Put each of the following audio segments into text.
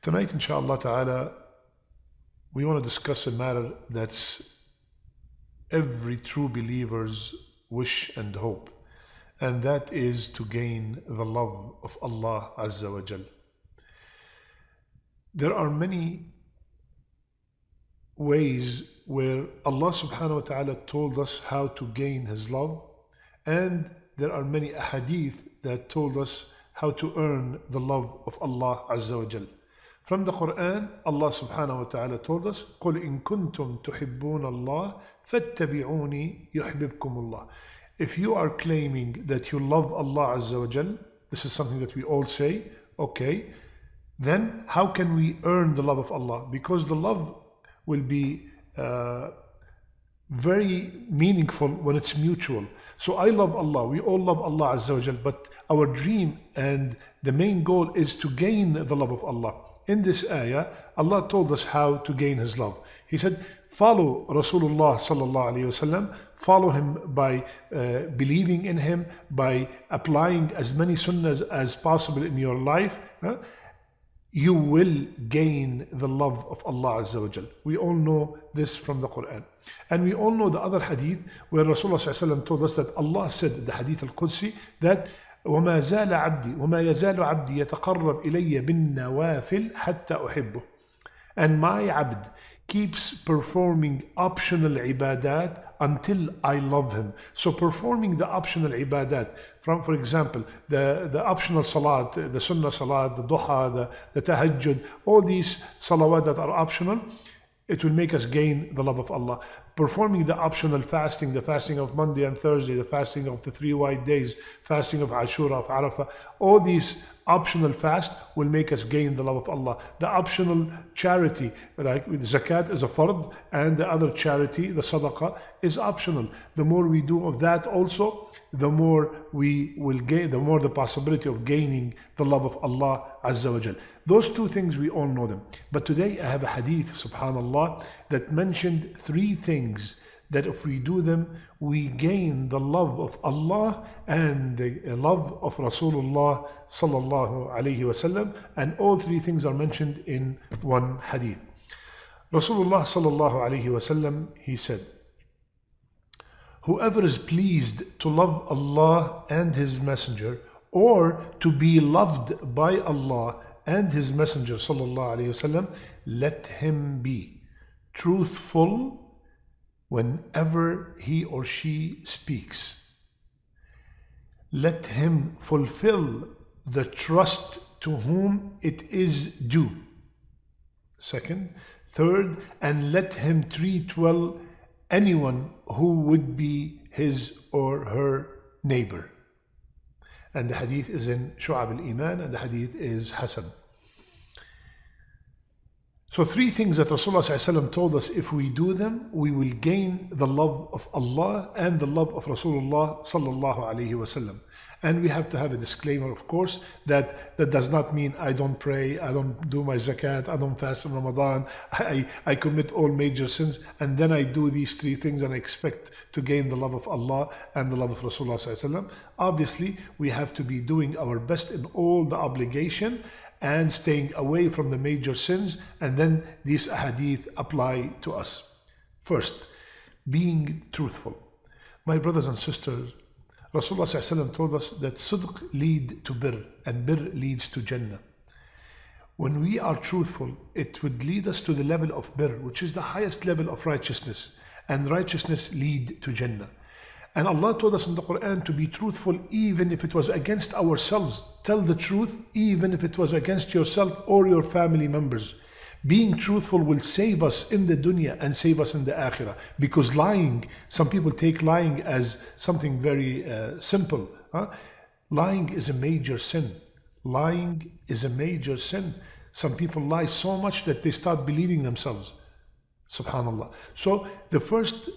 Tonight, inshallah ta'ala, we want to discuss a matter that's every true believer's wish and hope, and that is to gain the love of Allah Azza wa Jal. There are many ways where Allah subhanahu wa ta'ala told us how to gain His love, and there are many ahadith that told us how to earn the love of Allah Azza wa Jal. From the Qur'an, Allah subhanahu wa ta'ala told us, قُلْ إِن كُنْتُمْ تُحِبُّونَ اللَّهِ فَاتَّبِعُونِي يُحْبِبْكُمُ اللَّهِ. If you are claiming that you love Allah Azza wa Jal, this is something that we all say, okay, then how can we earn the love of Allah? Because the love will be very meaningful when it's mutual. So I love Allah, we all love Allah Azza wa Jal, but our dream and the main goal is to gain the love of Allah. In this ayah, Allah told us how to gain His love. He said, follow Rasulullah sallallahu alayhi wasallam, follow him by believing in him, by applying as many sunnahs as possible in your life. You will gain the love of Allah Azza wa Jal. We all know this from the Qur'an. And we all know the other hadith where Rasulullah sallallahu alayhi wa sallam told us that Allah said, the hadith al-Qudsi, that وَمَا زَالَ عَبْدِي وَمَا يَزَالُ عَبْدِي يَتَقَرَّبْ إِلَيَّ بِالنَّوَافِلِ حَتَّى أُحِبُّهُ. And my abd keeps performing optional ibadat until I love him. So performing the optional ibadat, for example, the optional salat, the sunnah salat, the duha, the tahajjud, all these salawat that are optional, it will make us gain the love of Allah. Performing the optional fasting, the fasting of Monday and Thursday, the fasting of the 3 white days, fasting of Ashura, of Arafah, all these optional fast will make us gain the love of Allah. The optional charity, like with zakat, is a fard, and the other charity, the sadaqah, is optional. The more we do of that also, the more we will gain, the more the possibility of gaining the love of Allah Azza wa Jal. Those two things, we all know them. But today I have a hadith, subhanallah, that mentioned 3 things that if we do them, we gain the love of Allah and the love of Rasulullah sallallahu alayhi wasallam, and all 3 things are mentioned in one hadith. Rasulullah sallallahu alayhi wasallam, he said, whoever is pleased to love Allah and His Messenger, or to be loved by Allah and His Messenger sallallahu alayhi wasallam, let him be truthful whenever he or she speaks. Let him fulfill the trust to whom it is due. Second. Third, and let him treat well anyone who would be his or her neighbor. And the hadith is in Shu'ab al-Iman, and the hadith is Hasan. So 3 things that Rasulullah ﷺ told us, if we do them, we will gain the love of Allah and the love of Rasulullah sallallahu alayhi wasallam. And we have to have a disclaimer, of course, that does not mean I don't pray, I don't do my zakat, I don't fast in Ramadan, I commit all major sins, and then I do these 3 things and I expect to gain the love of Allah and the love of Rasulullah ﷺ. Obviously, we have to be doing our best in all the obligation and staying away from the major sins, and then these hadith apply to us. First, being truthful. My brothers and sisters, Rasulullah ﷺ told us that sidq lead to birr, and birr leads to Jannah. When we are truthful, it would lead us to the level of birr, which is the highest level of righteousness, and righteousness lead to Jannah. And Allah told us in the Qur'an to be truthful even if it was against ourselves. Tell the truth even if it was against yourself or your family members. Being truthful will save us in the dunya and save us in the akhirah. Because lying, some people take lying as something very simple. Lying is a major sin. Lying is a major sin. Some people lie so much that they start believing themselves. Subhanallah. So the first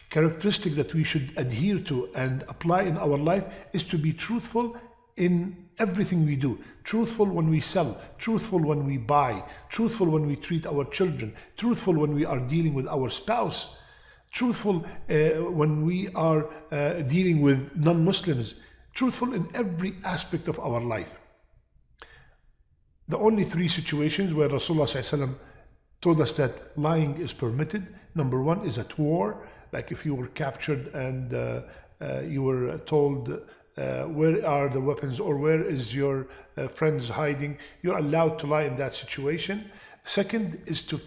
characteristic that we should adhere to and apply in our life is to be truthful in everything we do. Truthful when we sell, truthful when we buy, truthful when we treat our children, truthful when we are dealing with our spouse, truthful when we are dealing with non-Muslims, truthful in every aspect of our life. The only three situations where Rasulullah SAW told us that lying is permitted. Number one is at war, like if you were captured and you were told where are the weapons or where is your friends hiding, you're allowed to lie in that situation. Second is to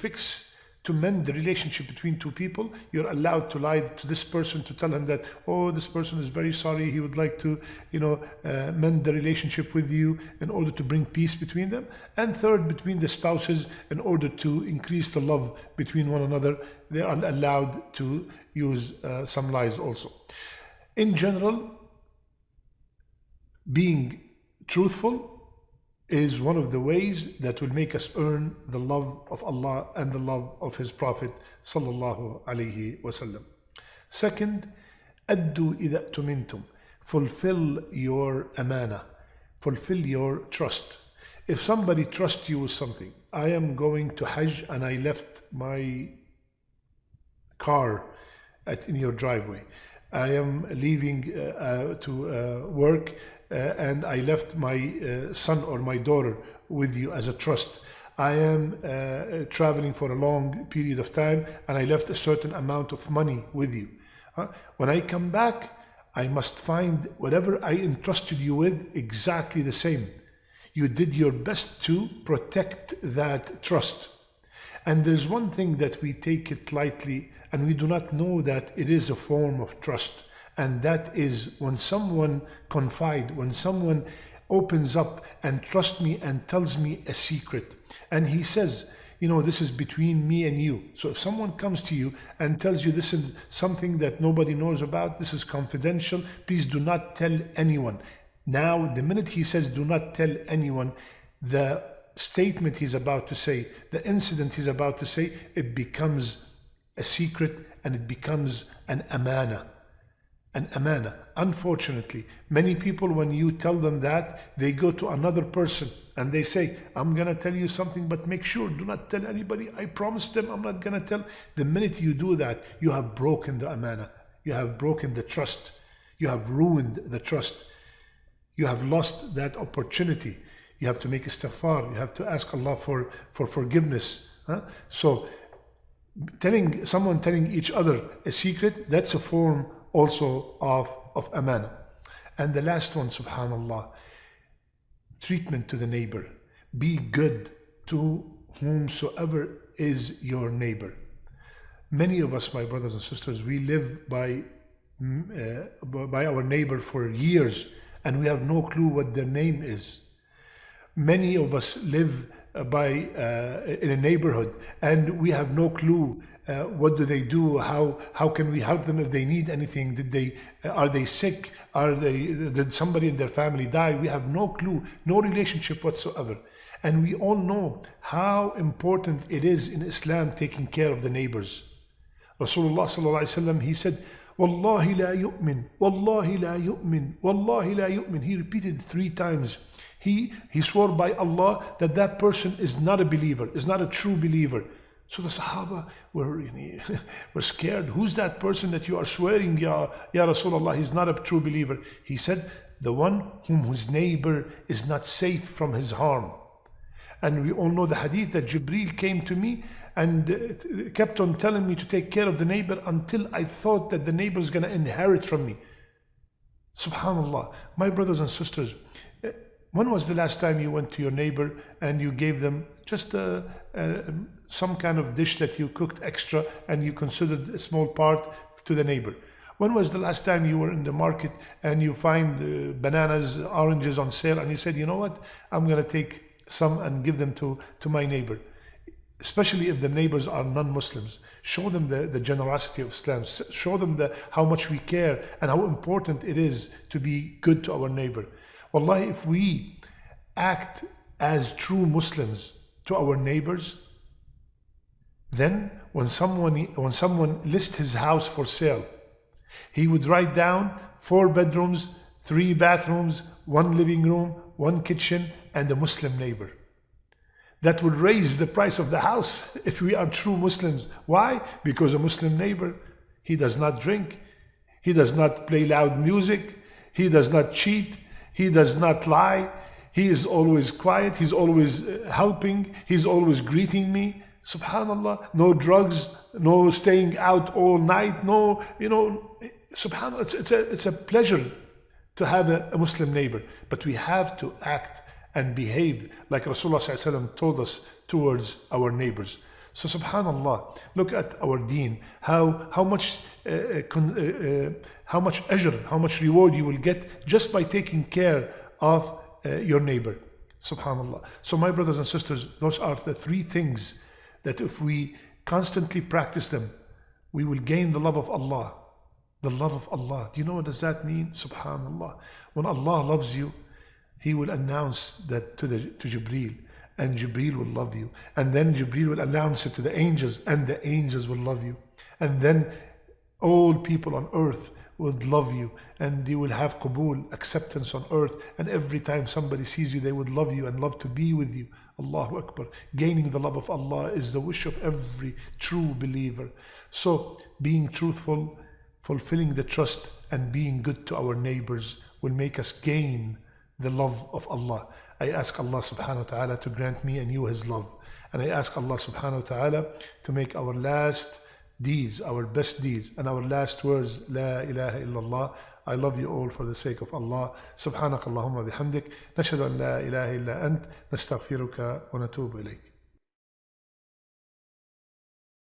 mend the relationship between two people. You're allowed to lie to this person to tell him that, oh, this person is very sorry, he would like to, mend the relationship with you in order to bring peace between them. And third, between the spouses, in order to increase the love between one another, they are allowed to use some lies also. In general, being truthful is one of the ways that will make us earn the love of Allah and the love of His Prophet sallallahu alaihi wasallam. Second, addu idha tumintum, fulfill your amana, fulfill your trust. If somebody trusts you with something, I am going to Hajj and I left my car in your driveway. I am leaving to work and I left my son or my daughter with you as a trust. I am traveling for a long period of time and I left a certain amount of money with you. When I come back, I must find whatever I entrusted you with exactly the same. You did your best to protect that trust. And there's one thing that we take it lightly and we do not know that it is a form of trust. And that is when someone confides, when someone opens up and trusts me and tells me a secret. And he says, this is between me and you. So if someone comes to you and tells you this is something that nobody knows about, this is confidential, please do not tell anyone. Now, the minute he says do not tell anyone, the statement he's about to say, the incident he's about to say, it becomes a secret and it becomes an amana. An amana. Unfortunately, many people, when you tell them that, they go to another person and they say, I'm going to tell you something, but make sure, do not tell anybody. I promised them I'm not going to tell. The minute you do that, you have broken the amana. You have broken the trust. You have ruined the trust. You have lost that opportunity. You have to make istighfar. You have to ask Allah for forgiveness. So, telling each other a secret, that's a form also of amana. And the last one, subhanallah, treatment to the neighbor. Be good to whomsoever is your neighbor. Many of us, my brothers and sisters, we live by our neighbor for years and we have no clue what their name is. Many of us live in a neighborhood and we have no clue what do they do, how can we help them if they need anything, are they sick, did somebody in their family die? We have no clue, no relationship whatsoever. And we all know how important it is in Islam taking care of the neighbors. Rasulullah sallallahu alaihi wasallam, he said, Wallahi la yu'min, Wallahi la yu'min, Wallahi la yu'min. He repeated 3 times. He swore by Allah that person is not a believer, is not a true believer. So the Sahaba were scared. Who's that person that you are swearing, Ya Rasulullah, he's not a true believer? He said, the one whose neighbor is not safe from his harm. And we all know the hadith that Jibreel came to me and kept on telling me to take care of the neighbor until I thought that the neighbor is going to inherit from me. Subhanallah. My brothers and sisters, when was the last time you went to your neighbor and you gave them just some kind of dish that you cooked extra and you considered a small part to the neighbor? When was the last time you were in the market and you find bananas, oranges on sale and you said, you know what, I'm going to take some and give them to my neighbor? Especially if the neighbors are non-Muslims. Show them the generosity of Islam. Show them how much we care and how important it is to be good to our neighbor. Wallahi, if we act as true Muslims to our neighbors, then when someone lists his house for sale, he would write down 4 bedrooms, 3 bathrooms, 1 living room, 1 kitchen, and a Muslim neighbor. That would raise the price of the house if we are true Muslims. Why? Because a Muslim neighbor, he does not drink, he does not play loud music, he does not cheat, he does not lie, He is always quiet, he's always helping, he's always greeting me. Subhanallah, no drugs, no staying out all night, no, subhanallah, it's a pleasure to have a Muslim neighbor. But we have to act and behave like Rasulullah ﷺ told us towards our neighbors. So subhanallah, look at our deen, how much ajr, how much reward you will get just by taking care of your neighbor. Subhanallah. So my brothers and sisters, those are the three things that if we constantly practice them, we will gain the love of Allah. The love of Allah. Do you know what does that mean? Subhanallah. When Allah loves you, He will announce that to Jibreel, and Jibreel will love you. And then Jibreel will announce it to the angels, and the angels will love you. And then all people on earth would love you, and you will have qabul, acceptance on earth. And every time somebody sees you, they would love you and love to be with you. Allahu Akbar. Gaining the love of Allah is the wish of every true believer. So being truthful, fulfilling the trust, and being good to our neighbors will make us gain the love of Allah. I ask Allah subhanahu wa ta'ala to grant me and you His love. And I ask Allah subhanahu wa ta'ala to make our last deeds, our best deeds, and our last words, La ilaha illallah. I love you all for the sake of Allah. Subhanak Allahumma bihamdik. Nashhadu an la ilaha illa ant. Nastaghfiruka wa natubu ilayk.